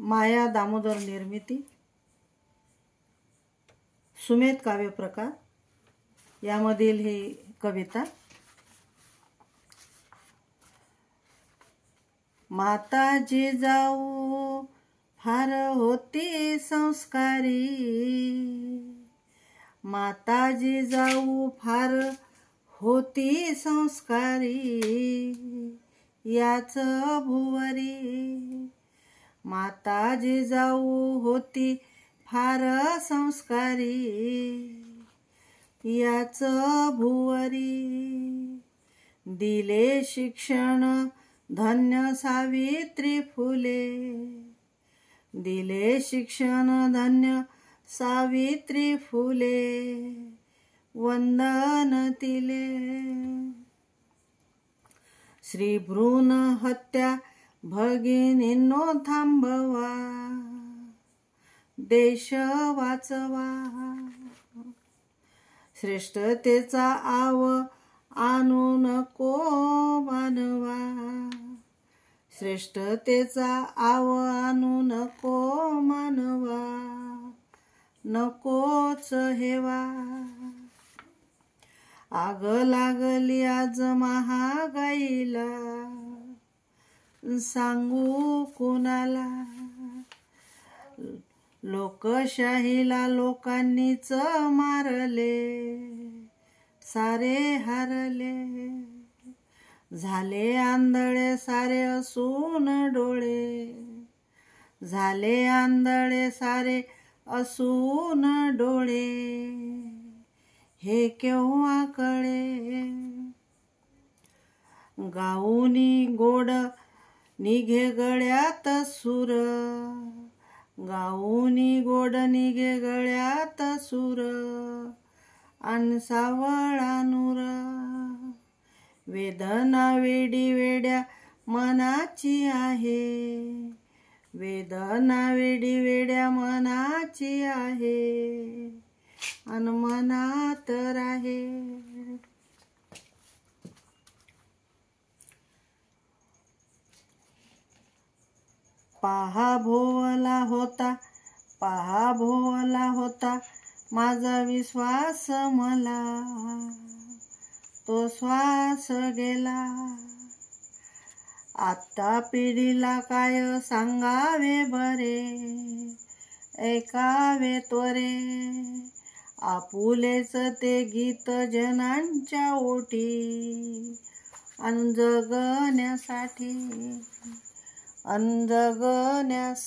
माया दामोदर निर्मिती, सुमेध काव्य प्रकार यामधील ही कविता। माता जिजाऊ फार होती संस्कारी, माता जिजाऊ फार होती संस्कारी, याच भुवरी माता जिजाऊ होती फार संस्कारी, याच भुवरी दिले शिक्षण धन्य सावित्री फुले, दिले शिक्षण धन्य सावित्री फुले, वंदन तिले। श्री भ्रूण हत्या भगिनींनो थांबवा, देश वाचवा, श्रेष्ठतेचा आव आणू नको मानवा, श्रेष्ठतेचा आव आणू नको मानवा, नकोच हेवा। आग लागली आज महागाईला, सांगू कुणाला, लोकशाहीला लोकांनीच मारले, सारे हारले, झाले आंधळे सारे असून डोळे, झाले आंधळे सारे असून डोळे, हे केव्हा कळे। गाऊनी गोड निघे गळ्यात सूर, गाऊनी गोड निघे गळ्यात सूर, अन सावळा नूर, वेदना वेडी वेड्या मनाची आहे, वेदना वेडी वेड्या मनाची आहे, अन मनात राहे। पहा भोवला होता, पहा भोवला होता माझा विश्वास मला, तो श्वास गेला। आता पिढीला काय सांगावे बरे, ऐकावे त्वरे, आपुलेच ते गीत जनांच्या ओठी, अन जगण्यासाठी, अन जगण्यासाठी।